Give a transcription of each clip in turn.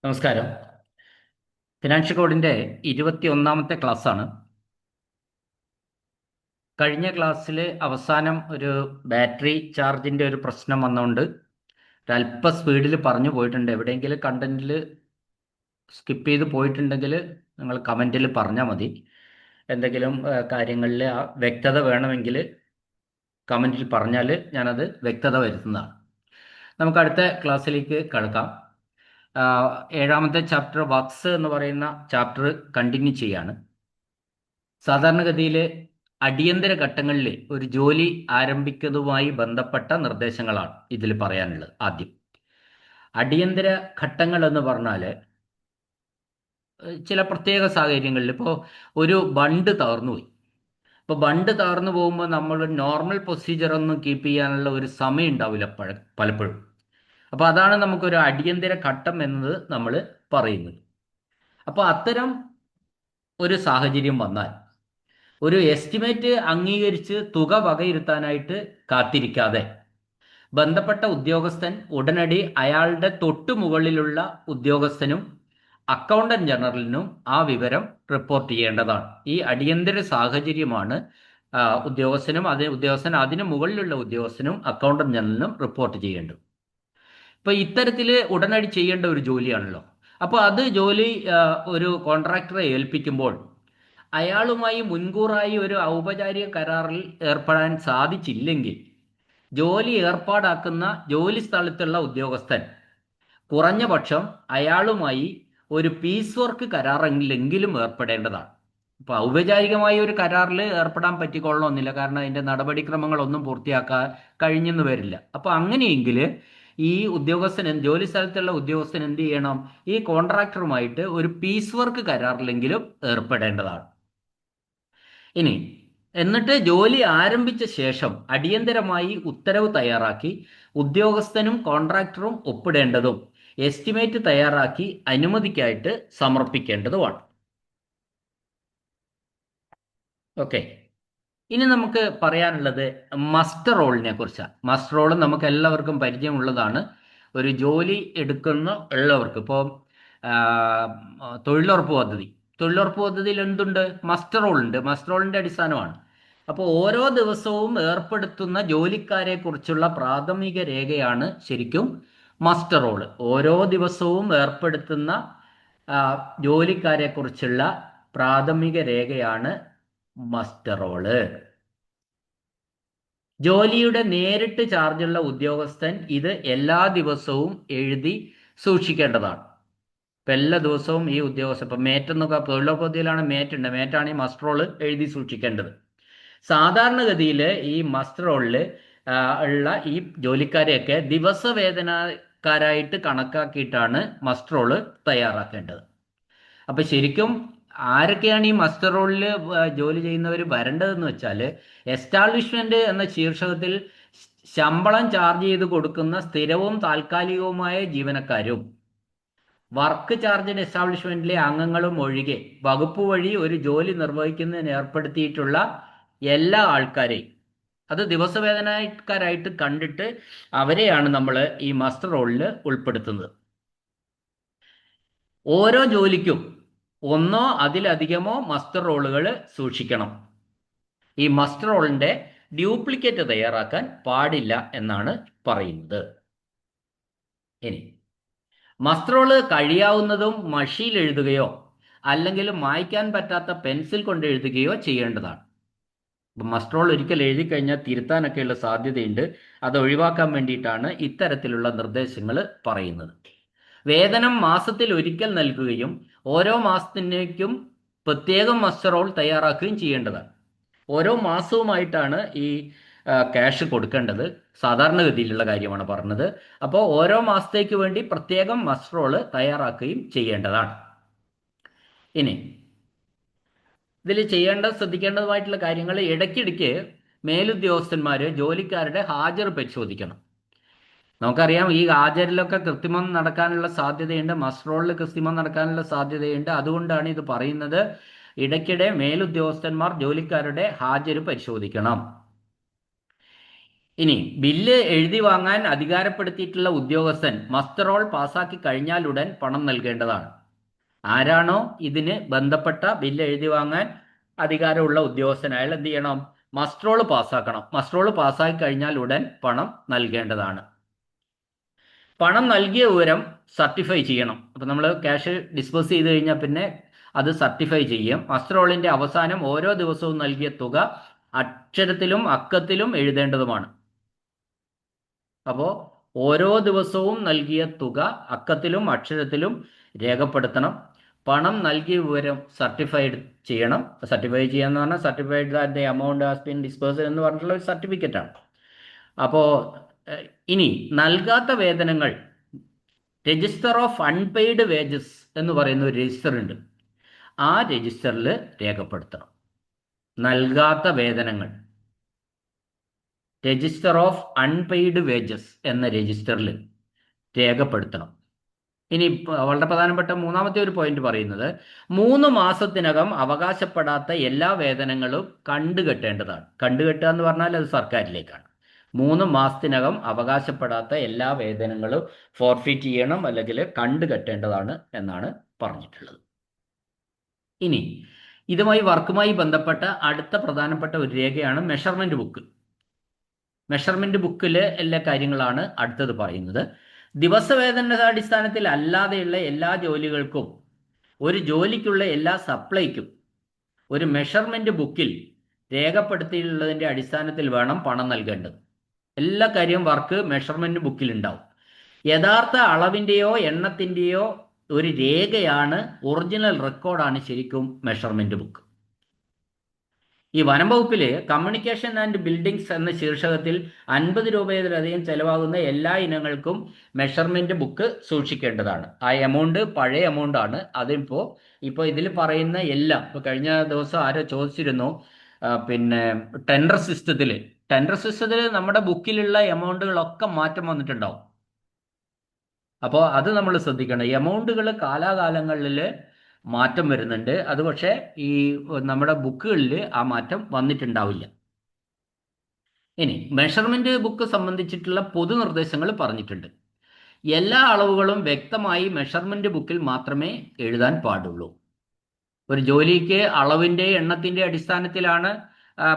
നമസ്കാരം. ഫിനാൻഷ്യൽ കോഡിൻ്റെ 21ാമത്തെ ക്ലാസ്സാണ്. കഴിഞ്ഞ ക്ലാസ്സിൽ അവസാനം ഒരു ബാറ്ററി ചാർജിൻ്റെ ഒരു പ്രശ്നം വന്നുകൊണ്ട് ഒരല്പ സ്പീഡിൽ പറഞ്ഞു പോയിട്ടുണ്ട്. എവിടെയെങ്കിലും കണ്ടന്റിൽ സ്കിപ്പ് ചെയ്ത് പോയിട്ടുണ്ടെങ്കിൽ നിങ്ങൾ കമൻറ്റിൽ പറഞ്ഞാൽ മതി. എന്തെങ്കിലും കാര്യങ്ങളിൽ വ്യക്തത വേണമെങ്കിൽ കമൻറ്റിൽ പറഞ്ഞാൽ ഞാനത് വ്യക്തത വരുത്തുന്നതാണ്. നമുക്ക് അടുത്ത ക്ലാസ്സിലേക്ക് കടക്കാം. ഏഴാമത്തെ ചാപ്റ്റർ വർക്ക്സ് എന്ന് പറയുന്ന ചാപ്റ്റർ കണ്ടിന്യൂ ചെയ്യാണ്. സാധാരണഗതിയിൽ അടിയന്തര ഘട്ടങ്ങളിൽ ഒരു ജോലി ആരംഭിക്കുന്നതുമായി ബന്ധപ്പെട്ട നിർദ്ദേശങ്ങളാണ് ഇതിൽ പറയാനുള്ളത്. ആദ്യം അടിയന്തര ഘട്ടങ്ങൾ എന്ന് പറഞ്ഞാൽ ചില പ്രത്യേക സാഹചര്യങ്ങളിൽ ഇപ്പോൾ ഒരു ബണ്ട് തകർന്നു പോയി. ഇപ്പോൾ ബണ്ട് തകർന്നു പോകുമ്പോൾ നമ്മൾ നോർമൽ പ്രൊസീജിയർ ഒന്നും കീപ്പ് ചെയ്യാനുള്ള ഒരു സമയം ഉണ്ടാവില്ല പലപ്പോഴും. അപ്പോൾ അതാണ് നമുക്കൊരു അടിയന്തര ഘട്ടം എന്നത് നമ്മൾ പറയുന്നത്. അപ്പോൾ അത്തരം ഒരു സാഹചര്യം വന്നാൽ ഒരു എസ്റ്റിമേറ്റ് അംഗീകരിച്ച് തുക വകയിരുത്താനായിട്ട് കാത്തിരിക്കാതെ ബന്ധപ്പെട്ട ഉദ്യോഗസ്ഥൻ ഉടനടി അയാളുടെ തൊട്ടു മുകളിലുള്ള ഉദ്യോഗസ്ഥനും അക്കൗണ്ടന്റ് ജനറലിനും ആ വിവരം റിപ്പോർട്ട് ചെയ്യേണ്ടതാണ്. ഈ അടിയന്തര സാഹചര്യമാണ് ഉദ്യോഗസ്ഥൻ അതിനു മുകളിലുള്ള ഉദ്യോഗസ്ഥനും അക്കൗണ്ടന്റ് ജനറലിനും റിപ്പോർട്ട് ചെയ്യേണ്ടത്. ഇപ്പൊ ഇത്തരത്തിൽ ഉടനടി ചെയ്യേണ്ട ഒരു ജോലിയാണല്ലോ. അപ്പോൾ അത് ജോലി ഒരു കോൺട്രാക്ടറെ ഏൽപ്പിക്കുമ്പോൾ അയാളുമായി മുൻകൂറായി ഒരു ഔപചാരിക കരാറിൽ ഏർപ്പെടാൻ സാധിച്ചില്ലെങ്കിൽ ജോലി ഏർപ്പാടാക്കുന്ന ജോലി സ്ഥലത്തുള്ള ഉദ്യോഗസ്ഥൻ കുറഞ്ഞ പക്ഷം അയാളുമായി ഒരു പീസ് വർക്ക് കരാറിലെങ്കിലും ഏർപ്പെടേണ്ടതാണ്. ഇപ്പൊ ഔപചാരികമായി ഒരു കരാറിൽ ഏർപ്പെടാൻ പറ്റിക്കൊള്ളണമെന്നില്ല, കാരണം അതിന്റെ നടപടിക്രമങ്ങളൊന്നും പൂർത്തിയാക്കാൻ കഴിഞ്ഞെന്ന് വരില്ല. അപ്പൊ അങ്ങനെയെങ്കിൽ ഈ ജോലി സ്ഥലത്തുള്ള ഉദ്യോഗസ്ഥൻ എന്ത് ചെയ്യണം? ഈ കോൺട്രാക്ടറുമായിട്ട് ഒരു പീസ് വർക്ക് കരാറിലെങ്കിലും ഏർപ്പെടേണ്ടതാണ്. ഇനി എന്നിട്ട് ജോലി ആരംഭിച്ച ശേഷം അടിയന്തരമായി ഉത്തരവ് തയ്യാറാക്കി ഉദ്യോഗസ്ഥനും കോൺട്രാക്ടറും ഒപ്പിടേണ്ടതും എസ്റ്റിമേറ്റ് തയ്യാറാക്കി അനുമതിക്കായിട്ട് സമർപ്പിക്കേണ്ടതുമാണ്. ഓക്കെ, ഇനി നമുക്ക് പറയാനുള്ളത് മസ്റ്റർ റോളിനെ കുറിച്ചാണ്. മസ്റ്റർ റോൾ നമുക്ക് എല്ലാവർക്കും പരിചയമുള്ളതാണ്. ഒരു ജോലി എടുക്കുന്ന ഉള്ളവർക്ക് ഇപ്പോൾ തൊഴിലുറപ്പ് പദ്ധതി തൊഴിലുറപ്പ് പദ്ധതിയിൽ എന്തുണ്ട്? മസ്റ്റർ റോൾ ഉണ്ട്. മസ്റ്റർ റോളിന്റെ അടിസ്ഥാനമാണ്. അപ്പോൾ ഓരോ ദിവസവും ഏർപ്പെടുത്തുന്ന ജോലിക്കാരെ കുറിച്ചുള്ള പ്രാഥമിക രേഖയാണ് ശരിക്കും മസ്റ്റർ റോൾ. ഓരോ ദിവസവും ഏർപ്പെടുത്തുന്ന ജോലിക്കാരെ കുറിച്ചുള്ള പ്രാഥമിക രേഖയാണ് മസ്റ്റർ റോള്. ജോലിയുടെ നേരിട്ട് ചാർജുള്ള ഉദ്യോഗസ്ഥൻ ഇത് എല്ലാ ദിവസവും എഴുതി സൂക്ഷിക്കേണ്ടതാണ്. ഇപ്പം എല്ലാ ദിവസവും ഈ ഉദ്യോഗസ്ഥൻ, ഇപ്പം മേറ്റെന്നൊക്കെ തൊഴിലുറപ്പ് പദ്ധതിയിലാണ് മേറ്റുണ്ട്, മേറ്റാണ് ഈ മസ്റ്റർ റോള് എഴുതി സൂക്ഷിക്കേണ്ടത്. സാധാരണഗതിയിൽ ഈ മസ്റ്റർ റോളിൽ ഉള്ള ഈ ജോലിക്കാരെയൊക്കെ ദിവസവേതനക്കാരായിട്ട് കണക്കാക്കിയിട്ടാണ് മസ്റ്റർ റോള് തയ്യാറാക്കേണ്ടത്. അപ്പം ശരിക്കും ആരൊക്കെയാണ് ഈ മസ്റ്റർ റോളിൽ ജോലി ചെയ്യുന്നവർ വരേണ്ടതെന്ന് വെച്ചാൽ, എസ്റ്റാബ്ലിഷ്മെന്റ് എന്ന ശീർഷകത്തിൽ ശമ്പളം ചാർജ് ചെയ്ത് കൊടുക്കുന്ന സ്ഥിരവും താൽക്കാലികവുമായ ജീവനക്കാരും വർക്ക് ചാർജഡ് എസ്റ്റാബ്ലിഷ്മെന്റിലെ അംഗങ്ങളും ഒഴികെ വകുപ്പ് വഴി ഒരു ജോലി നിർവഹിക്കുന്നതിന് ഏർപ്പെടുത്തിയിട്ടുള്ള എല്ലാ ആൾക്കാരെയും, അത് ദിവസവേതനക്കാരായിട്ട് കണ്ടിട്ട് അവരെയാണ് നമ്മൾ ഈ മസ്റ്റർ റോളിൽ ഉൾപ്പെടുത്തുന്നത്. ഓരോ ജോലിക്കും ഒന്നോ അതിലധികമോ മസ്റ്റർ റോളുകൾ സൂക്ഷിക്കണം. ഈ മസ്റ്റർ റോളിന്റെ ഡ്യൂപ്ലിക്കേറ്റ് തയ്യാറാക്കാൻ പാടില്ല എന്നാണ് പറയുന്നത്. ഇനി മസ്റ്റർ റോള് കഴിയാവുന്നതും മഷിയിൽ എഴുതുകയോ അല്ലെങ്കിൽ മായ്ക്കാൻ പറ്റാത്ത പെൻസിൽ കൊണ്ട് എഴുതുകയോ ചെയ്യേണ്ടതാണ്. മസ്റ്റർ റോൾ ഒരിക്കൽ എഴുതി കഴിഞ്ഞാൽ തിരുത്താനൊക്കെയുള്ള സാധ്യതയുണ്ട്. അത് ഒഴിവാക്കാൻ വേണ്ടിയിട്ടാണ് ഇത്തരത്തിലുള്ള നിർദ്ദേശങ്ങൾ പറയുന്നത്. വേതനം മാസത്തിൽ ഒരിക്കൽ നൽകുകയും ഓരോ മാസത്തിനേക്കും പ്രത്യേകം മസ്റ്റർ റോൾ തയ്യാറാക്കുകയും ചെയ്യേണ്ടതാണ്. ഓരോ മാസവുമായിട്ടാണ് ഈ ക്യാഷ് കൊടുക്കേണ്ടത്. സാധാരണഗതിയിലുള്ള കാര്യമാണ് പറഞ്ഞത്. അപ്പോൾ ഓരോ മാസത്തേക്ക് വേണ്ടി പ്രത്യേകം മസ്റ്റർ റോള് തയ്യാറാക്കുകയും ചെയ്യേണ്ടതാണ്. ഇനി ഇതിൽ ശ്രദ്ധിക്കേണ്ടതുമായിട്ടുള്ള കാര്യങ്ങൾ, ഇടയ്ക്കിടയ്ക്ക് മേലുദ്യോഗസ്ഥന്മാർ ജോലിക്കാരുടെ ഹാജർ പരിശോധിക്കണം. നമുക്കറിയാം ഈ ഹാജരിലൊക്കെ കൃത്രിമം നടക്കാനുള്ള സാധ്യതയുണ്ട്, മസ്റ്റർ റോളിൽ കൃത്രിമം നടക്കാനുള്ള സാധ്യതയുണ്ട്. അതുകൊണ്ടാണ് ഇത് പറയുന്നത്. ഇടയ്ക്കിടെ മേലുദ്യോഗസ്ഥന്മാർ ജോലിക്കാരുടെ ഹാജർ പരിശോധിക്കണം. ഇനി ബില്ല് എഴുതി വാങ്ങാൻ അധികാരപ്പെടുത്തിയിട്ടുള്ള ഉദ്യോഗസ്ഥൻ മസ്റ്റർ റോൾ പാസാക്കി കഴിഞ്ഞാലുടൻ പണം നൽകേണ്ടതാണ്. ആരാണോ ഇതിന് ബന്ധപ്പെട്ട ബില്ല് എഴുതി വാങ്ങാൻ അധികാരമുള്ള ഉദ്യോഗസ്ഥൻ, അയാൾ എന്ത് ചെയ്യണം? മസ്റ്റർ റോൾ പാസ്സാക്കണം. മസ്റ്റർ റോൾ പാസ്സാക്കി കഴിഞ്ഞാൽ ഉടൻ പണം നൽകേണ്ടതാണ്. പണം നൽകിയ വിവരം സർട്ടിഫൈ ചെയ്യണം. അപ്പം നമ്മൾ ക്യാഷ് ഡിസ്പേഴ്സ് ചെയ്ത് കഴിഞ്ഞാൽ പിന്നെ അത് സർട്ടിഫൈ ചെയ്യും. മസ്റ്റർ റോളിന്റെ അവസാനം ഓരോ ദിവസവും നൽകിയ തുക അക്ഷരത്തിലും അക്കത്തിലും എഴുതേണ്ടതുമാണ്. അപ്പോൾ ഓരോ ദിവസവും നൽകിയ തുക അക്കത്തിലും അക്ഷരത്തിലും രേഖപ്പെടുത്തണം. പണം നൽകിയ വിവരം സർട്ടിഫൈഡ് ചെയ്യണം. സർട്ടിഫൈ ചെയ്യാന്ന് പറഞ്ഞാൽ certified that the amount has been dispersed എന്ന് പറഞ്ഞിട്ടുള്ള ഒരു സർട്ടിഫിക്കറ്റ് ആണ്. അപ്പോൾ ഇനി നൽകാത്ത വേതനങ്ങൾ രജിസ്റ്റർ ഓഫ് അൺപെയ്ഡ് വേജസ് എന്ന് പറയുന്ന ഒരു രജിസ്റ്റർ ഉണ്ട്. ആ രജിസ്റ്ററിൽ രേഖപ്പെടുത്തണം. നൽകാത്ത വേതനങ്ങൾ രജിസ്റ്റർ ഓഫ് അൺപെയ്ഡ് വേജസ് എന്ന രജിസ്റ്ററിൽ രേഖപ്പെടുത്തണം. ഇനി വളരെ പ്രധാനപ്പെട്ട മൂന്നാമത്തെ ഒരു പോയിന്റ് പറയുന്നത് 3 മാസത്തിനകം അവകാശപ്പെടാത്ത എല്ലാ വേതനങ്ങളും കണ്ടുകെട്ടേണ്ടതാണ്. കണ്ടുകെട്ടുക എന്ന് പറഞ്ഞാൽ അത് സർക്കാരിലേക്കാണ്. 3 മാസത്തിനകം അവകാശപ്പെടാത്ത എല്ലാ വേതനങ്ങളും ഫോർഫിറ്റ് ചെയ്യണം, അല്ലെങ്കിൽ കണ്ടുകെട്ടേണ്ടതാണ് എന്നാണ് പറഞ്ഞിട്ടുള്ളത്. ഇനി ഇതുമായി വർക്കുമായി ബന്ധപ്പെട്ട അടുത്ത പ്രധാനപ്പെട്ട ഒരു രേഖയാണ് മെഷർമെന്റ് ബുക്ക്. മെഷർമെന്റ് ബുക്കിലെ എല്ലാ കാര്യങ്ങളാണ് അടുത്തത് പറയുന്നത്. ദിവസവേതനാടിസ്ഥാനത്തിൽ അല്ലാതെയുള്ള എല്ലാ ജോലികൾക്കും ഒരു ജോലിക്കുള്ള എല്ലാ സപ്ലൈക്കും ഒരു മെഷർമെന്റ് ബുക്കിൽ രേഖപ്പെടുത്തിയിട്ടുള്ളതിൻ്റെ അടിസ്ഥാനത്തിൽ വേണം പണം നൽകേണ്ടത്. എല്ലാ കാര്യവും വർക്ക് മെഷർമെന്റ് ബുക്കിൽ ഉണ്ടാവും. യഥാർത്ഥ അളവിൻ്റെയോ എണ്ണത്തിൻ്റെയോ ഒരു രേഖയാണ്, ഒറിജിനൽ റെക്കോർഡാണ് ശരിക്കും മെഷർമെന്റ് ബുക്ക്. ഈ വനം വകുപ്പിൽ കമ്മ്യൂണിക്കേഷൻ ആൻഡ് ബിൽഡിങ്സ് എന്ന ശീർഷകത്തിൽ 50 രൂപയിലധികം ചെലവാകുന്ന എല്ലാ ഇനങ്ങൾക്കും മെഷർമെന്റ് ബുക്ക് സൂക്ഷിക്കേണ്ടതാണ്. ആ എമൗണ്ട് പഴയ എമൗണ്ട് ആണ്. ഇപ്പോൾ ഇതിൽ പറയുന്ന എല്ലാം, ഇപ്പോൾ കഴിഞ്ഞ ദിവസം ആരോ ചോദിച്ചിരുന്നു, പിന്നെ ടെൻഡർ സിസ്റ്റത്തിൽ നമ്മുടെ ബുക്കിലുള്ള എമൗണ്ടുകളൊക്കെ മാറ്റം വന്നിട്ടുണ്ടാവും. അപ്പോൾ അത് നമ്മൾ ശ്രദ്ധിക്കണം. എമൗണ്ടുകൾ കാലാകാലങ്ങളിൽ മാറ്റം വരുന്നുണ്ട്. അത് പക്ഷേ ഈ നമ്മുടെ ബുക്കുകളിൽ ആ മാറ്റം വന്നിട്ടുണ്ടാവില്ല. ഇനി മെഷർമെന്റ് ബുക്ക് സംബന്ധിച്ചിട്ടുള്ള പൊതു നിർദ്ദേശങ്ങൾ പറഞ്ഞിട്ടുണ്ട്. എല്ലാ അളവുകളും വ്യക്തമായി മെഷർമെന്റ് ബുക്കിൽ മാത്രമേ എഴുതാൻ പാടുള്ളൂ. ഒരു ജോലിക്ക് അളവിൻ്റെ എണ്ണത്തിൻ്റെ അടിസ്ഥാനത്തിലാണ്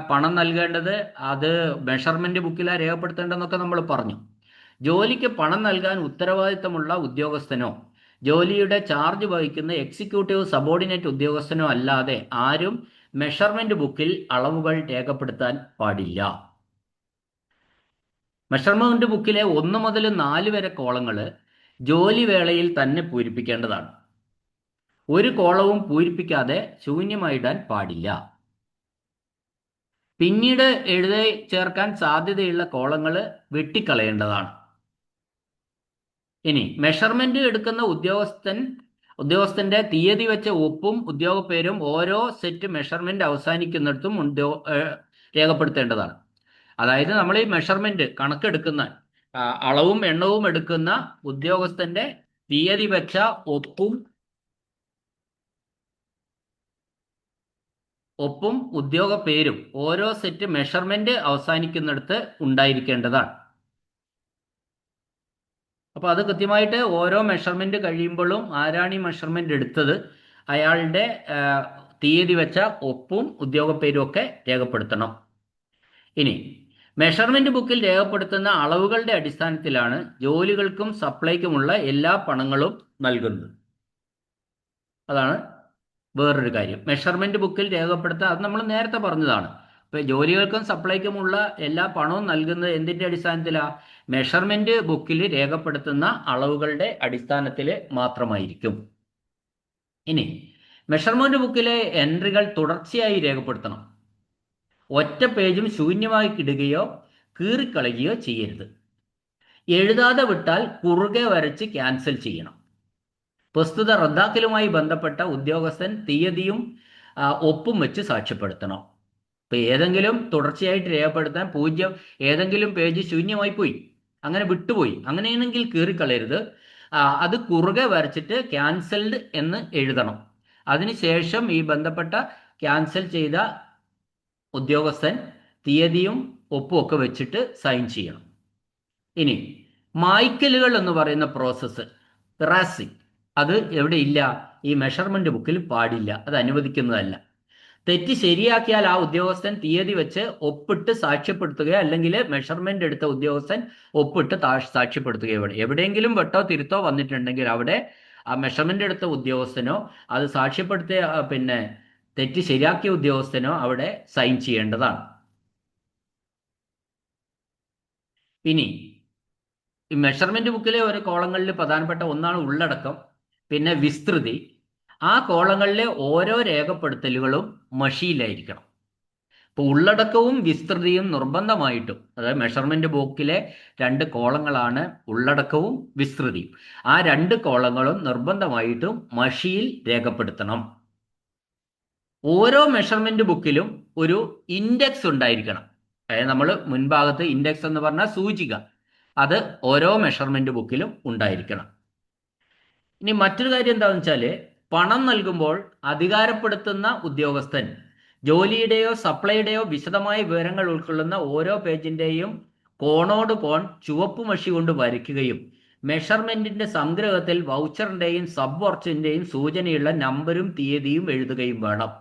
പണം നൽകേണ്ടത്. അത് മെഷർമെന്റ് ബുക്കിലാണ് രേഖപ്പെടുത്തേണ്ടതെന്നൊക്കെ നമ്മൾ പറഞ്ഞു. ജോലിക്ക് പണം നൽകാൻ ഉത്തരവാദിത്തമുള്ള ഉദ്യോഗസ്ഥനോ ജോലിയുടെ ചാർജ് വഹിക്കുന്ന എക്സിക്യൂട്ടീവ് സബോർഡിനേറ്റ് ഉദ്യോഗസ്ഥനോ അല്ലാതെ ആരും മെഷർമെന്റ് ബുക്കിൽ അളവുകൾ രേഖപ്പെടുത്താൻ പാടില്ല. മെഷർമെന്റ് ബുക്കിലെ 1 മുതൽ 4 വരെ കോളങ്ങൾ ജോലി വേളയിൽ തന്നെ പൂരിപ്പിക്കേണ്ടതാണ്. ഒരു കോളവും പൂരിപ്പിക്കാതെ ശൂന്യമായിടാൻ പാടില്ല. പിന്നീട് എഴുതി ചേർക്കാൻ സാധ്യതയുള്ള കോളങ്ങൾ വെട്ടിക്കളയേണ്ടതാണ്. ഇനി മെഷർമെന്റ് എടുക്കുന്ന ഉദ്യോഗസ്ഥന്റെ തീയതി വെച്ച ഒപ്പും ഉദ്യോഗപ്പേരും ഓരോ സെറ്റ് മെഷർമെന്റ് അവസാനിക്കുന്നിടത്തും രേഖപ്പെടുത്തേണ്ടതാണ്. അതായത് നമ്മൾ ഈ മെഷർമെന്റ് കണക്കെടുക്കുന്ന അളവും എണ്ണവും എടുക്കുന്ന ഉദ്യോഗസ്ഥന്റെ തീയതി വെച്ച ഒപ്പും ഉദ്യോഗപ്പേരും ഓരോ സെറ്റ് മെഷർമെന്റ് അവസാനിക്കുന്നിടത്ത് ഉണ്ടായിരിക്കേണ്ടതാണ്. അപ്പോൾ അത് കൃത്യമായിട്ട് ഓരോ മെഷർമെന്റ് കഴിയുമ്പോഴും ആരാണ് ഈ മെഷർമെന്റ് എടുത്തത്, അയാളുടെ തീയതി വെച്ച ഒപ്പും ഉദ്യോഗപ്പേരും ഒക്കെ രേഖപ്പെടുത്തണം. ഇനി മെഷർമെന്റ് ബുക്കിൽ രേഖപ്പെടുത്തുന്ന അളവുകളുടെ അടിസ്ഥാനത്തിലാണ് ജോലികൾക്കും സപ്ലൈക്കുമുള്ള എല്ലാ പണങ്ങളും നൽകുന്നത്. അതാണ് വേറൊരു കാര്യം. മെഷർമെന്റ് ബുക്കിൽ രേഖപ്പെടുത്താൻ അത് നമ്മൾ നേരത്തെ പറഞ്ഞതാണ്. ഇപ്പോൾ ജോലികൾക്കും സപ്ലൈക്കുമുള്ള എല്ലാ പണവും നൽകുന്നത് എന്തിൻ്റെ അടിസ്ഥാനത്തിലാണ്? മെഷർമെന്റ് ബുക്കിൽ രേഖപ്പെടുത്തുന്ന അളവുകളുടെ അടിസ്ഥാനത്തിൽ മാത്രമായിരിക്കും. ഇനി മെഷർമെന്റ് ബുക്കിലെ എൻട്രികൾ തുടർച്ചയായി രേഖപ്പെടുത്തണം. ഒറ്റ പേജും ശൂന്യമായി ഇടുകയോ കീറിക്കളയുകയോ ചെയ്യരുത്. എഴുതാതെ വിട്ടാൽ കുറുകെ വരച്ച് ക്യാൻസൽ ചെയ്യണം. പ്രസ്തുത റദ്ദാക്കലുമായി ബന്ധപ്പെട്ട ഉദ്യോഗസ്ഥൻ തീയതിയും ഒപ്പും വെച്ച് സാക്ഷ്യപ്പെടുത്തണം. ഇപ്പം ഏതെങ്കിലും തുടർച്ചയായിട്ട് രേഖപ്പെടുത്താൻ ഏതെങ്കിലും പേജ് ശൂന്യമായി പോയി, അങ്ങനെ വിട്ടുപോയി, അങ്ങനെയാണെങ്കിൽ കീറിക്കളയരുത്. അത് കുറുകെ വരച്ചിട്ട് ക്യാൻസൽഡ് എന്ന് എഴുതണം. അതിനുശേഷം ഈ ബന്ധപ്പെട്ട ക്യാൻസൽ ചെയ്ത ഉദ്യോഗസ്ഥൻ തീയതിയും ഒപ്പും ഒക്കെ വെച്ചിട്ട് സൈൻ ചെയ്യണം. ഇനി മായ്ക്കലുകൾ എന്ന് പറയുന്ന പ്രോസസ്സ്, ഇറാസിങ്, അത് എവിടെ ഇല്ല? ഈ മെഷർമെന്റ് ബുക്കിൽ പാടില്ല, അത് അനുവദിക്കുന്നതല്ല. തെറ്റ് ശരിയാക്കിയാൽ ആ ഉദ്യോഗസ്ഥൻ തീയതി വെച്ച് ഒപ്പിട്ട് സാക്ഷ്യപ്പെടുത്തുകയോ അല്ലെങ്കിൽ മെഷർമെന്റ് എടുത്ത ഉദ്യോഗസ്ഥൻ ഒപ്പിട്ട് സാക്ഷ്യപ്പെടുത്തുകയോ വേണം. എവിടെയെങ്കിലും വെട്ടോ തിരുത്തോ വന്നിട്ടുണ്ടെങ്കിൽ അവിടെ ആ മെഷർമെന്റ് എടുത്ത ഉദ്യോഗസ്ഥനോ അത് സാക്ഷ്യപ്പെടുത്തിയ പിന്നെ തെറ്റ് ശരിയാക്കിയ ഉദ്യോഗസ്ഥനോ അവിടെ സൈൻ ചെയ്യേണ്ടതാണ്. ഇനി ഈ മെഷർമെന്റ് ബുക്കിലെ ഒരു കോളങ്ങളിൽ പ്രധാനപ്പെട്ട ഒന്നാണ് ഉള്ളടക്കം, പിന്നെ വിസ്തൃതി. ആ കോളങ്ങളിലെ ഓരോ രേഖപ്പെടുത്തലുകളും മഷിയിലായിരിക്കണം. ഇപ്പോൾ ഉള്ളടക്കവും വിസ്തൃതിയും നിർബന്ധമായിട്ടും, അതായത് മെഷർമെന്റ് ബുക്കിലെ 2 കോളങ്ങളാണ് ഉള്ളടക്കവും വിസ്തൃതിയും. ആ 2 കോളങ്ങളും നിർബന്ധമായിട്ടും മഷിയിൽ രേഖപ്പെടുത്തണം. ഓരോ മെഷർമെന്റ് ബുക്കിലും ഒരു ഇൻഡെക്സ് ഉണ്ടായിരിക്കണം. അതായത് നമ്മൾ മുൻഭാഗത്ത് ഇൻഡെക്സ് എന്ന് പറഞ്ഞാൽ സൂചിക, അത് ഓരോ മെഷർമെന്റ് ബുക്കിലും ഉണ്ടായിരിക്കണം. ഇനി മറ്റൊരു കാര്യം എന്താണെന്ന് വെച്ചാൽ, പണം നൽകുമ്പോൾ അധികാരപ്പെടുത്തുന്ന ഉദ്യോഗസ്ഥൻ ജോലിയുടെയോ സപ്ലൈയുടെയോ വിശദമായ വിവരങ്ങൾ ഉൾക്കൊള്ളുന്ന ഓരോ പേജിന്റെയും കോണോട് കോൺ ചുവപ്പ് മഷി കൊണ്ട് വരയ്ക്കുകയും മെഷർമെന്റിന്റെ സംഗ്രഹത്തിൽ വൗച്ചറിന്റെയും സബ് വൗച്ചറിന്റെയും സൂചനയുള്ള നമ്പരും തീയതിയും എഴുതുകയും വേണം.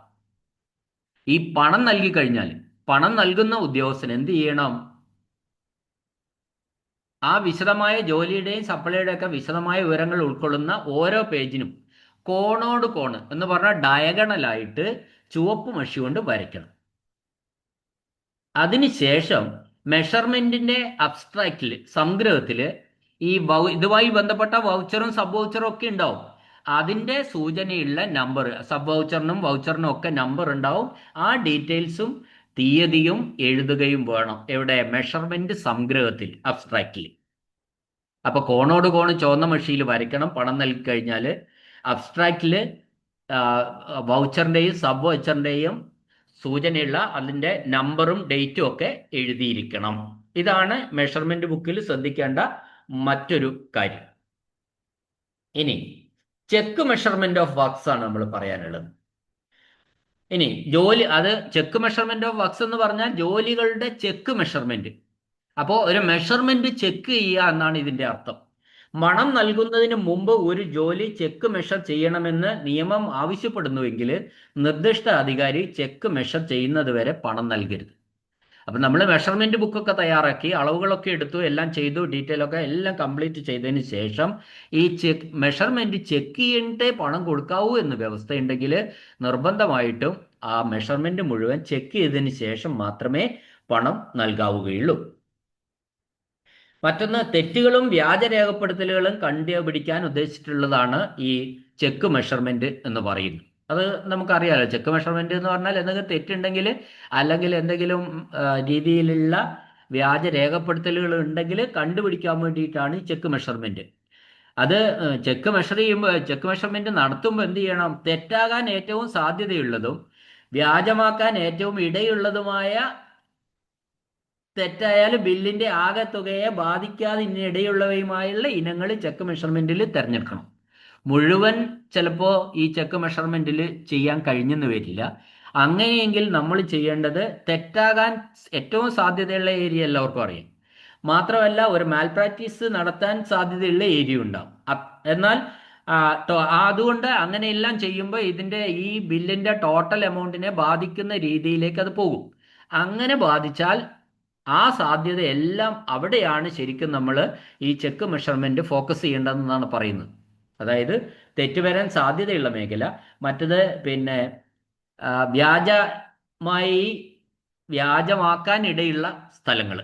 ഈ പണം നൽകി കഴിഞ്ഞാൽ പണം നൽകുന്ന ഉദ്യോഗസ്ഥൻ എന്ത് ചെയ്യണം? ആ വിശദമായ ജോലിയുടെയും സപ്ലൈയുടെയും ഒക്കെ വിശദമായ വിവരങ്ങൾ ഉൾക്കൊള്ളുന്ന ഓരോ പേജിനും കോണോട് കോണ് എന്ന് പറഞ്ഞാൽ ഡയഗണലായിട്ട് ചുവപ്പ് മഷി കൊണ്ട് വരയ്ക്കണം. അതിനുശേഷം മെഷർമെന്റിന്റെ അബ്സ്ട്രാക്റ്റില്, സംഗ്രഹത്തില് ഈ ഇതുമായി ബന്ധപ്പെട്ട വൗച്ചറും സബ് വൗച്ചറും ഒക്കെ ഉണ്ടാവും. അതിന്റെ സൂചനയുള്ള നമ്പർ, സബ് വൗച്ചറിനും വൗച്ചറിനും ഒക്കെ നമ്പർ ഉണ്ടാവും. ആ ഡീറ്റെയിൽസും തീയതിയും എഴുതുകയും വേണം. എവിടെ? മെഷർമെന്റ് സംഗ്രഹത്തിൽ, അബ്സ്ട്രാക്റ്റിൽ. അപ്പൊ കോണോട് കോണ് ചുവന്ന മഷിയിൽ വരയ്ക്കണം പണം നൽകി കഴിഞ്ഞാൽ. അബ്സ്ട്രാക്റ്റില് വൗച്ചറിന്റെയും സബ് വൗച്ചറിന്റെയും സൂചനയുള്ള അതിന്റെ നമ്പറും ഡേറ്റും ഒക്കെ എഴുതിയിരിക്കണം. ഇതാണ് മെഷർമെന്റ് ബുക്കിൽ ശ്രദ്ധിക്കേണ്ട മറ്റൊരു കാര്യം. ഇനി ചെക്ക് മെഷർമെന്റ് ഓഫ് വർക്ക്സ് ആണ് നമ്മൾ പറയാനുള്ളത്. ഇനി അത് ചെക്ക് മെഷർമെന്റ് ഓഫ് വർക്ക്സ് എന്ന് പറഞ്ഞാൽ ജോലികളുടെ ചെക്ക് മെഷർമെന്റ്. അപ്പോൾ ഒരു മെഷർമെന്റ് ചെക്ക് ചെയ്യുക എന്നാണ് ഇതിന്റെ അർത്ഥം. പണം നൽകുന്നതിന് മുമ്പ് ഒരു ജോലി ചെക്ക് മെഷർ ചെയ്യണമെന്ന് നിയമം ആവശ്യപ്പെടുന്നുവെങ്കിൽ നിർദ്ദിഷ്ട അധികാരി ചെക്ക് മെഷർ ചെയ്യുന്നത് വരെ പണം നൽകരുത്. അപ്പം നമ്മൾ മെഷർമെന്റ് ബുക്കൊക്കെ തയ്യാറാക്കി അളവുകളൊക്കെ എടുത്തു, എല്ലാം ചെയ്തു, ഡീറ്റെയിൽ ഒക്കെ എല്ലാം കംപ്ലീറ്റ് ചെയ്തതിന് ശേഷം ഈ മെഷർമെന്റ് ചെക്ക് ചെയ്തിട്ടേ പണം കൊടുക്കാവൂ എന്ന് വ്യവസ്ഥയുണ്ടെങ്കിൽ നിർബന്ധമായിട്ടും ആ മെഷർമെന്റ് മുഴുവൻ ചെക്ക് ചെയ്തതിന് ശേഷം മാത്രമേ പണം നൽകാവുകയുള്ളൂ. മറ്റൊന്ന്, തെറ്റുകളും വ്യാജ രേഖപ്പെടുത്തലുകളും കണ്ടുപിടിക്കാൻ ഉദ്ദേശിച്ചിട്ടുള്ളതാണ് ഈ ചെക്ക് മെഷർമെന്റ് എന്ന് പറയുന്നത്. അത് നമുക്കറിയാലോ, ചെക്ക് മെഷർമെന്റ് എന്ന് പറഞ്ഞാൽ എന്തെങ്കിലും തെറ്റുണ്ടെങ്കിൽ അല്ലെങ്കിൽ എന്തെങ്കിലും രീതിയിലുള്ള വ്യാജ രേഖപ്പെടുത്തലുകൾ ഉണ്ടെങ്കിൽ കണ്ടുപിടിക്കാൻ വേണ്ടിയിട്ടാണ് ഈ ചെക്ക് മെഷർമെന്റ്. അത് ചെക്ക് മെഷർമെന്റ് നടത്തുമ്പോൾ എന്ത് ചെയ്യണം? തെറ്റാകാൻ ഏറ്റവും സാധ്യതയുള്ളതും വ്യാജമാക്കാൻ ഏറ്റവും ഇടയുള്ളതുമായ, തെറ്റായാൽ ബില്ലിന്റെ ആകെ തുകയെ ബാധിക്കാതെ ഇടയുള്ളവയുമായുള്ള ഇനങ്ങൾ ചെക്ക് മെഷർമെന്റിൽ തിരഞ്ഞെടുക്കണം. മുഴുവൻ ചിലപ്പോൾ ഈ ചെക്ക് മെഷർമെന്റിൽ ചെയ്യാൻ കഴിഞ്ഞെന്ന് വരില്ല. അങ്ങനെയെങ്കിൽ നമ്മൾ ചെയ്യേണ്ടത്, തെറ്റാകാൻ ഏറ്റവും സാധ്യതയുള്ള ഏരിയ എല്ലാവർക്കും അറിയാം. മാത്രമല്ല ഒരു മാൽ പ്രാക്ടീസ് നടത്താൻ സാധ്യതയുള്ള ഏരിയ ഉണ്ടാവും. എന്നാൽ അതുകൊണ്ട് അങ്ങനെയെല്ലാം ചെയ്യുമ്പോൾ ഇതിന്റെ ഈ ബില്ലിന്റെ ടോട്ടൽ എമൗണ്ടിനെ ബാധിക്കുന്ന രീതിയിലേക്ക് അത് പോകും. അങ്ങനെ ബാധിച്ചാൽ ആ സാധ്യത എല്ലാം അവിടെയാണ് ശരിക്കും നമ്മൾ ഈ ചെക്ക് മെഷർമെന്റ് ഫോക്കസ് ചെയ്യേണ്ടതെന്നാണ് പറയുന്നത്. അതായത് തെറ്റ് വരാൻ സാധ്യതയുള്ള മേഖല, മറ്റത് പിന്നെ വ്യാജമാക്കാൻ ഇടയുള്ള സ്ഥലങ്ങൾ,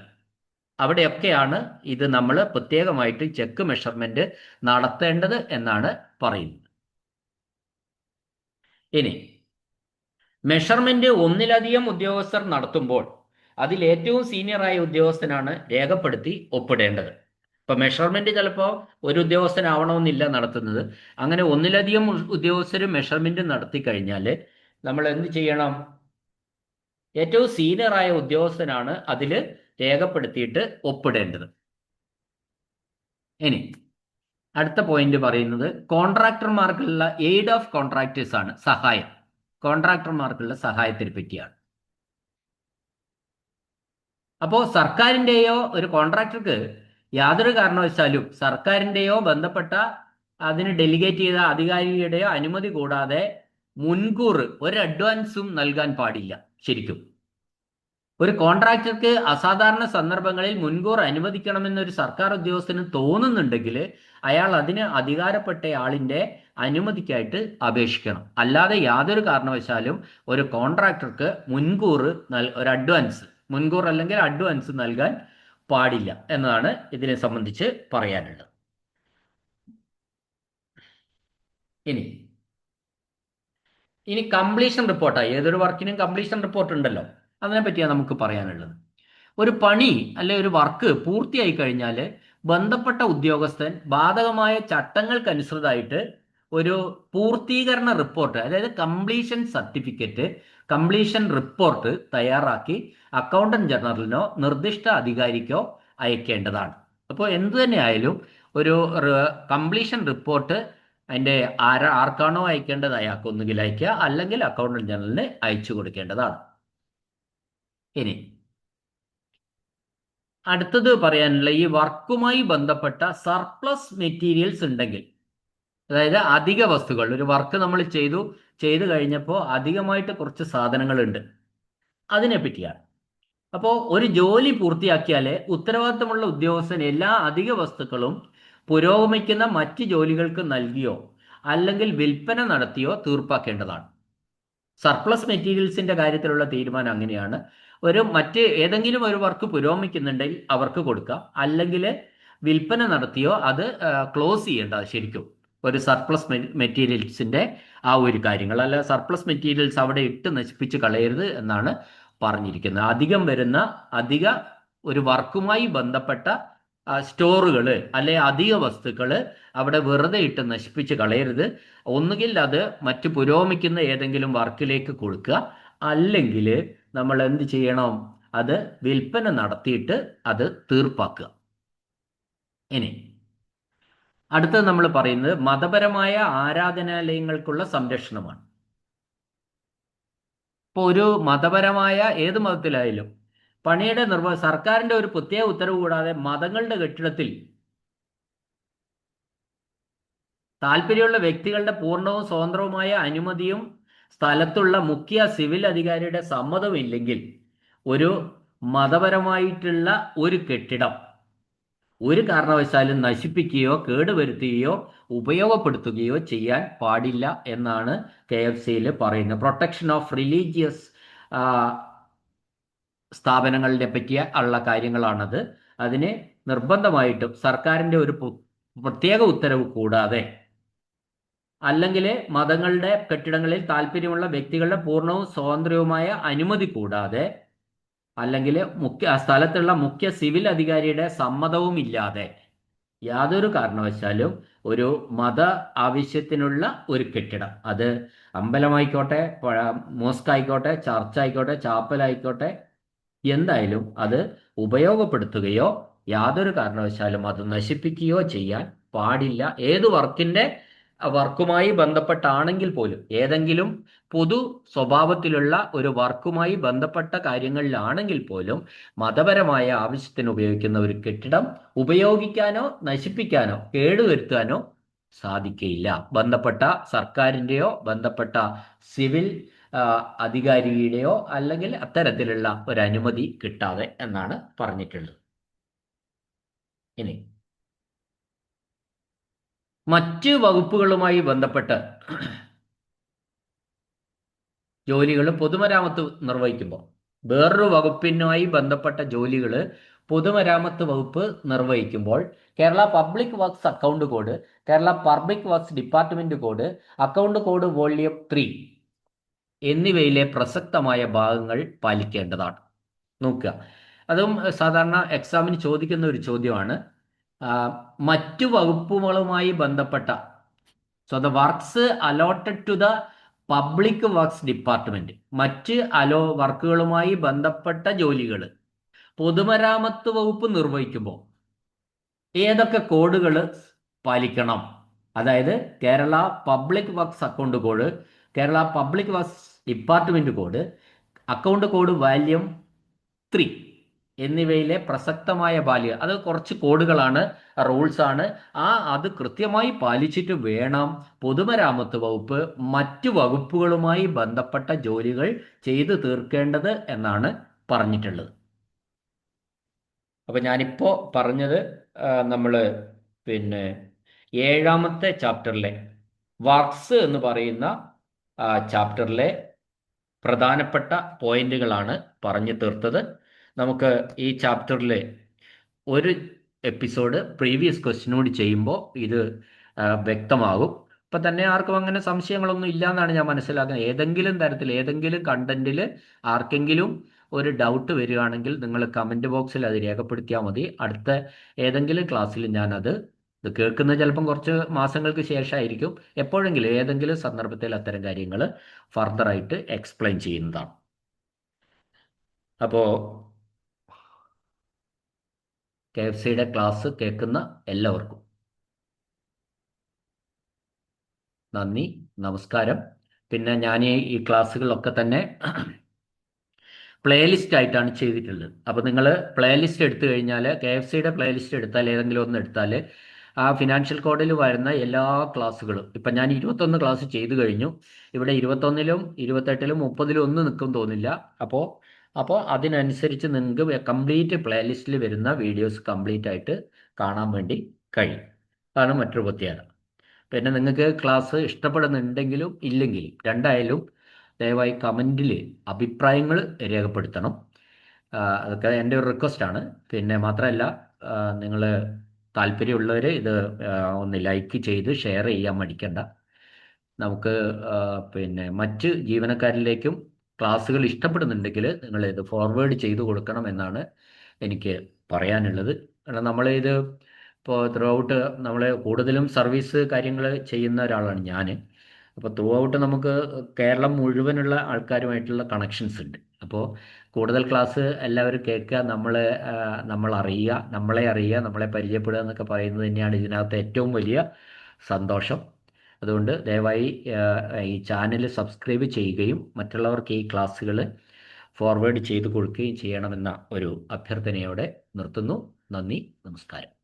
അവിടെയൊക്കെയാണ് ഇത് നമ്മൾ പ്രത്യേകമായിട്ട് ചെക്ക് മെഷർമെന്റ് നടത്തേണ്ടത് എന്നാണ് പറയുന്നത്. ഇനി മെഷർമെന്റ് ഒന്നിലധികം ഉദ്യോഗസ്ഥർ നടത്തുമ്പോൾ അതിൽ ഏറ്റവും സീനിയറായ ഉദ്യോഗസ്ഥനാണ് രേഖപ്പെടുത്തി ഒപ്പിടേണ്ടത്. ഇപ്പൊ മെഷർമെന്റ് ചിലപ്പോൾ ഒരു ഉദ്യോഗസ്ഥനാവണമെന്നില്ല നടത്തുന്നത്. അങ്ങനെ ഒന്നിലധികം ഉദ്യോഗസ്ഥർ മെഷർമെന്റ് നടത്തി കഴിഞ്ഞാൽ നമ്മൾ എന്ത് ചെയ്യണം? ഏറ്റവും സീനിയറായ ഉദ്യോഗസ്ഥനാണ് അതിൽ രേഖപ്പെടുത്തിയിട്ട് ഒപ്പിടേണ്ടത്. ഇനി അടുത്ത പോയിന്റ് പറയുന്നത് കോൺട്രാക്ടർമാർക്കുള്ള എയ്ഡ് ഓഫ് കോൺട്രാക്ടേഴ്സ് ആണ്, സഹായം. കോൺട്രാക്ടർമാർക്കുള്ള സഹായത്തിനെ പറ്റിയാണ്. അപ്പോൾ സർക്കാരിൻ്റെയോ ഒരു കോൺട്രാക്ടർക്ക് യാതൊരു കാരണവശാലും സർക്കാരിൻ്റെയോ ബന്ധപ്പെട്ട അതിന് ഡെലിഗേറ്റ് ചെയ്ത അധികാരിയുടെയോ അനുമതി കൂടാതെ മുൻകൂർ ഒരു അഡ്വാൻസും നൽകാൻ പാടില്ല. ശരിക്കും ഒരു കോൺട്രാക്ടർക്ക് അസാധാരണ സന്ദർഭങ്ങളിൽ മുൻകൂർ അനുവദിക്കണമെന്നൊരു സർക്കാർ ഉദ്യോഗസ്ഥന് തോന്നുന്നുണ്ടെങ്കിൽ അയാൾ അതിന് അധികാരപ്പെട്ട ആളിന്റെ അനുമതിക്കായിട്ട് അപേക്ഷിക്കണം. അല്ലാതെ യാതൊരു കാരണവശാലും ഒരു കോൺട്രാക്ടർക്ക് മുൻകൂർ ഒരു അഡ്വാൻസ്, മുൻകൂർ അല്ലെങ്കിൽ അഡ്വാൻസ് നൽകാൻ പാടില്ല എന്നതാണ് ഇതിനെ സംബന്ധിച്ച് പറയാനുള്ളത്. ഇനി ഇനി കംപ്ലീഷൻ റിപ്പോർട്ടാണ്. ഏതൊരു വർക്കിനും കംപ്ലീഷൻ റിപ്പോർട്ട് ഉണ്ടല്ലോ, അതിനെ പറ്റിയാണ് നമുക്ക് പറയാനുള്ളത്. ഒരു പണി അല്ലെ ഒരു വർക്ക് പൂർത്തിയായി കഴിഞ്ഞാൽ ബന്ധപ്പെട്ട ഉദ്യോഗസ്ഥൻ ബാധകമായ ചട്ടങ്ങൾക്കനുസൃതമായിട്ട് ഒരു പൂർത്തീകരണ റിപ്പോർട്ട്, അതായത് കംപ്ലീഷൻ സർട്ടിഫിക്കറ്റ്, കംപ്ലീഷൻ റിപ്പോർട്ട് തയ്യാറാക്കി അക്കൗണ്ടന്റ് ജനറലിനോ നിർദ്ദിഷ്ട അധികാരിക്കോ അയക്കേണ്ടതാണ്. അപ്പോൾ എന്തു തന്നെ ആയാലും ഒരു കംപ്ലീഷൻ റിപ്പോർട്ട് അതിൻ്റെ ആർക്കാണോ അയക്കേണ്ടത് അയാൾക്ക് ഒന്നുകിൽ അയക്കുക, അല്ലെങ്കിൽ അക്കൗണ്ടന്റ് ജനറലിന് അയച്ചു കൊടുക്കേണ്ടതാണ്. ഇനി അടുത്തത് പറയാനുള്ള ഈ വർക്കുമായി ബന്ധപ്പെട്ട സർപ്ലസ് മെറ്റീരിയൽസ് ഉണ്ടെങ്കിൽ, അതായത് അധിക വസ്തുക്കൾ, ഒരു വർക്ക് നമ്മൾ ചെയ്തു കഴിഞ്ഞപ്പോൾ അധികമായിട്ട് കുറച്ച് സാധനങ്ങളുണ്ട്, അതിനെ പറ്റിയാണ്. അപ്പോൾ ഒരു ജോലി പൂർത്തിയാക്കിയാൽ ഉത്തരവാദിത്തമുള്ള ഉദ്യോഗസ്ഥൻ എല്ലാ അധിക വസ്തുക്കളും പുരോഗമിക്കുന്ന മറ്റ് ജോലികൾക്ക് നൽകിയോ അല്ലെങ്കിൽ വിൽപ്പന നടത്തിയോ തീർപ്പാക്കേണ്ടതാണ്. സർപ്ലസ് മെറ്റീരിയൽസിന്റെ കാര്യത്തിലുള്ള തീരുമാനം അങ്ങനെയാണ്. മറ്റ് ഏതെങ്കിലും ഒരു വർക്ക് പുരോഗമിക്കുന്നുണ്ടെങ്കിൽ അവർക്ക് കൊടുക്കാം, അല്ലെങ്കിൽ വിൽപ്പന നടത്തിയോ അത് ക്ലോസ് ചെയ്യേണ്ടത് ശരിക്കും ഒരു സർപ്ലസ് മെറ്റീരിയൽസിന്റെ ആ ഒരു കാര്യങ്ങൾ. അല്ല, സർപ്ലസ് മെറ്റീരിയൽസ് അവിടെ ഇട്ട് നശിപ്പിച്ച് കളയരുത് എന്നാണ് പറഞ്ഞിരിക്കുന്നത്. അധികം വരുന്ന ഒരു വർക്കുമായി ബന്ധപ്പെട്ട സ്റ്റോറുകൾ അല്ലെ അധിക വസ്തുക്കൾ അവിടെ വെറുതെ ഇട്ട് നശിപ്പിച്ച് കളയരുത്. ഒന്നുകിൽ അത് മറ്റ് പുരോഗമിക്കുന്ന ഏതെങ്കിലും വർക്കിലേക്ക് കൊടുക്കുക, അല്ലെങ്കിൽ നമ്മൾ എന്ത് ചെയ്യണം, അത് വിൽപ്പന നടത്തിയിട്ട് അത് തീർപ്പാക്കുക. ഇനി അടുത്തത് നമ്മൾ പറയുന്നത് മതപരമായ ആരാധനാലയങ്ങൾക്കുള്ള സംരക്ഷണമാണ്. ഇപ്പോൾ ഒരു മതപരമായ ഏത് മതത്തിലായാലും പണിയുടെ സർക്കാരിന്റെ ഒരു പ്രത്യേക ഉത്തരവ് കൂടാതെ മതങ്ങളുടെ കെട്ടിടത്തിൽ താല്പര്യമുള്ള വ്യക്തികളുടെ പൂർണ്ണവും സ്വതന്ത്രവുമായ അനുമതിയും സ്ഥലത്തുള്ള മുഖ്യ സിവിൽ അധികാരിയുടെ സമ്മതവും ഇല്ലെങ്കിൽ ഒരു മതപരമായിട്ടുള്ള ഒരു കെട്ടിടം ഒരു കാരണവശാലും നശിപ്പിക്കുകയോ കേടുവരുത്തുകയോ ഉപയോഗപ്പെടുത്തുകയോ ചെയ്യാൻ പാടില്ല എന്നാണ് KFCയിൽ പറയുന്നത്. പ്രൊട്ടക്ഷൻ ഓഫ് റിലീജിയസ് സ്ഥാപനങ്ങളെ പറ്റിയ ഉള്ള കാര്യങ്ങളാണത്. അതിന് നിർബന്ധമായിട്ടും സർക്കാരിൻ്റെ ഒരു പ്രത്യേക ഉത്തരവ് കൂടാതെ, അല്ലെങ്കിൽ മതങ്ങളുടെ കെട്ടിടങ്ങളിൽ താല്പര്യമുള്ള വ്യക്തികളുടെ പൂർണ്ണവും സ്വതന്ത്രവുമായ അനുമതി കൂടാതെ, അല്ലെങ്കിൽ സ്ഥലത്തുള്ള മുഖ്യ സിവിൽ അധികാരിയുടെ സമ്മതവും ഇല്ലാതെ യാതൊരു കാരണവശാലും ഒരു മത ആവശ്യത്തിനുള്ള ഒരു കെട്ടിടം, അത് അമ്പലമായിക്കോട്ടെ, മോസ്ക് ആയിക്കോട്ടെ, ചർച്ച് ആയിക്കോട്ടെ, ചാപ്പലായിക്കോട്ടെ, എന്തായാലും അത് ഉപയോഗപ്പെടുത്തുകയോ യാതൊരു കാരണവശാലും അത് നശിപ്പിക്കുകയോ ചെയ്യാൻ പാടില്ല. ഏത് വർക്കുമായി ബന്ധപ്പെട്ടാണെങ്കിൽ പോലും, ഏതെങ്കിലും പൊതു സ്വഭാവത്തിലുള്ള ഒരു വർക്കുമായി ബന്ധപ്പെട്ട കാര്യങ്ങളിലാണെങ്കിൽ പോലും മതപരമായ ആവശ്യത്തിന് ഉപയോഗിക്കുന്ന ഒരു കെട്ടിടം ഉപയോഗിക്കാനോ നശിപ്പിക്കാനോ കേടുവരുത്താനോ സാധിക്കയില്ല, ബന്ധപ്പെട്ട സർക്കാരിൻ്റെയോ ബന്ധപ്പെട്ട സിവിൽ അധികാരിയുടെയോ അല്ലെങ്കിൽ അത്തരത്തിലുള്ള ഒരു അനുമതി കിട്ടാതെ എന്നാണ് പറഞ്ഞിട്ടുള്ളത്. ഇനി മറ്റ് വകുപ്പുകളുമായി ബന്ധപ്പെട്ട് ജോലികൾ പൊതുമരാമത്ത് നിർവഹിക്കുമ്പോൾ, വേറൊരു വകുപ്പിനുമായി ബന്ധപ്പെട്ട ജോലികൾ പൊതുമരാമത്ത് വകുപ്പ് നിർവഹിക്കുമ്പോൾ Kerala public works account code, Kerala public works department code, account code volume 3 എന്നിവയിലെ പ്രസക്തമായ ഭാഗങ്ങൾ പാലിക്കേണ്ടതാണ്. നോക്കുക, അതും സാധാരണ എക്സാമിന് ചോദിക്കുന്ന ഒരു ചോദ്യമാണ്. മറ്റു വകുപ്പുകളുമായി ബന്ധപ്പെട്ട, so the works allotted to the public works department, മറ്റ് വർക്കുകളുമായി ബന്ധപ്പെട്ട ജോലികൾ പൊതുമരാമത്ത് വകുപ്പ് നിർവഹിക്കുമ്പോൾ ഏതൊക്കെ കോഡുകൾ പാലിക്കണം? അതായത് Kerala public works account code, Kerala public works department code, account code volume 3 എന്നിവയിലെ പ്രസക്തമായ ബാല്യ അത് കുറച്ച് കോഡുകളാണ്, റൂൾസ് ആണ്. അത് കൃത്യമായി പാലിച്ചിട്ട് വേണം പൊതുമരാമത്ത് വകുപ്പ് മറ്റു വകുപ്പുകളുമായി ബന്ധപ്പെട്ട ജോലികൾ ചെയ്തു തീർക്കേണ്ടത് എന്നാണ് പറഞ്ഞിട്ടുള്ളത്. അപ്പൊ ഞാനിപ്പോ പറഞ്ഞത് നമ്മൾ പിന്നെ 7ാമത്തെ ചാപ്റ്ററിലെ വർക്ക്സ് എന്ന് പറയുന്ന ചാപ്റ്ററിലെ പ്രധാനപ്പെട്ട പോയിന്റുകളാണ് പറഞ്ഞു തീർത്തത്. നമുക്ക് ഈ ചാപ്റ്ററിൽ ഒരു എപ്പിസോഡ് പ്രീവിയസ് ക്വസ്റ്റിനോട് ചെയ്യുമ്പോൾ ഇത് വ്യക്തമാകും. ഇപ്പം തന്നെ ആർക്കും അങ്ങനെ സംശയങ്ങളൊന്നും ഇല്ല എന്നാണ് ഞാൻ മനസ്സിലാക്കുന്നത്. ഏതെങ്കിലും തരത്തിൽ ഏതെങ്കിലും കണ്ടന്റിൽ ആർക്കെങ്കിലും ഒരു ഡൗട്ട് വരികയാണെങ്കിൽ നിങ്ങൾ കമൻറ്റ് ബോക്സിൽ അത് രേഖപ്പെടുത്തിയാൽ മതി. അടുത്ത ഏതെങ്കിലും ക്ലാസ്സിൽ ഞാനത് ഇത് കേൾക്കുന്നത് ചിലപ്പം കുറച്ച് മാസങ്ങൾക്ക് ശേഷമായിരിക്കും. എപ്പോഴെങ്കിലും ഏതെങ്കിലും സന്ദർഭത്തിൽ അത്തരം കാര്യങ്ങൾ ഫർദറായിട്ട് എക്സ്പ്ലെയിൻ ചെയ്യുന്നതാണ്. അപ്പോൾ KFCയുടെ ക്ലാസ് കേൾക്കുന്ന എല്ലാവർക്കും നന്ദി, നമസ്കാരം. പിന്നെ ഞാൻ ഈ ക്ലാസ്സുകളൊക്കെ തന്നെ പ്ലേലിസ്റ്റ് ആയിട്ടാണ് ചെയ്തിട്ടുള്ളത്. അപ്പോൾ നിങ്ങൾ പ്ലേലിസ്റ്റ് എടുത്തു കഴിഞ്ഞാൽ KFCയുടെ പ്ലേലിസ്റ്റ് എടുത്താൽ ഏതെങ്കിലും ഒന്ന് എടുത്താൽ ആ ഫിനാൻഷ്യൽ കോഡിൽ വരുന്ന എല്ലാ ക്ലാസ്സുകളും ഇപ്പം ഞാൻ 21 ക്ലാസ് ചെയ്തു കഴിഞ്ഞു. ഇവിടെ 21ലും 28ലും 30ലും ഒന്നും നിൽക്കും തോന്നില്ല. അപ്പോൾ അതിനനുസരിച്ച് നിങ്ങൾക്ക് കംപ്ലീറ്റ് പ്ലേലിസ്റ്റിൽ വരുന്ന വീഡിയോസ് കംപ്ലീറ്റ് ആയിട്ട് കാണാൻ വേണ്ടി കഴിയും. അതാണ് മറ്റൊരു പ്രത്യേകത. പിന്നെ നിങ്ങൾക്ക് ക്ലാസ് ഇഷ്ടപ്പെടുന്നുണ്ടെങ്കിലും ഇല്ലെങ്കിലും രണ്ടായാലും ദയവായി കമൻറ്റിൽ അഭിപ്രായങ്ങൾ രേഖപ്പെടുത്തണം. അതൊക്കെ എൻ്റെ ഒരു റിക്വസ്റ്റാണ്. പിന്നെ മാത്രമല്ല നിങ്ങൾ താല്പര്യമുള്ളവർ ഇത് ഒന്ന് ലൈക്ക് ചെയ്ത് ഷെയർ ചെയ്യാൻ മടിക്കണ്ട. നമുക്ക് പിന്നെ മറ്റ് ജീവനക്കാരിലേക്കും ക്ലാസ്സുകൾ ഇഷ്ടപ്പെടുന്നുണ്ടെങ്കിൽ നിങ്ങൾ ഇത് ഫോർവേഡ് ചെയ്തു കൊടുക്കണം എന്നാണ് എനിക്ക് പറയാനുള്ളത്. കാരണം നമ്മളിത് ഇപ്പോൾ ത്രൂ ഔട്ട് നമ്മൾ കൂടുതലും സർവീസ് കാര്യങ്ങൾ ചെയ്യുന്ന ഒരാളാണ് ഞാൻ. അപ്പോൾ ത്രൂ ഔട്ട് നമുക്ക് കേരളം മുഴുവനുള്ള ആൾക്കാരുമായിട്ടുള്ള കണക്ഷൻസ് ഉണ്ട്. അപ്പോൾ കൂടുതൽ ക്ലാസ് എല്ലാവരും കേൾക്കുക, നമ്മൾ അറിയുക, നമ്മളെ പരിചയപ്പെടുക എന്നൊക്കെ പറയുന്നത് തന്നെയാണ് ഇതിനകത്ത് ഏറ്റവും വലിയ സന്തോഷം. അതുകൊണ്ട് ദയവായി ഈ ചാനൽ സബ്സ്ക്രൈബ് ചെയ്യുകയും മറ്റുള്ളവർക്ക് ഈ ക്ലാസ്സുകൾ ഫോർവേഡ് ചെയ്ത് കൊടുക്കുകയും ചെയ്യണമെന്ന ഒരു അഭ്യർത്ഥനയോടെ നിർത്തുന്നു. നന്ദി, നമസ്കാരം.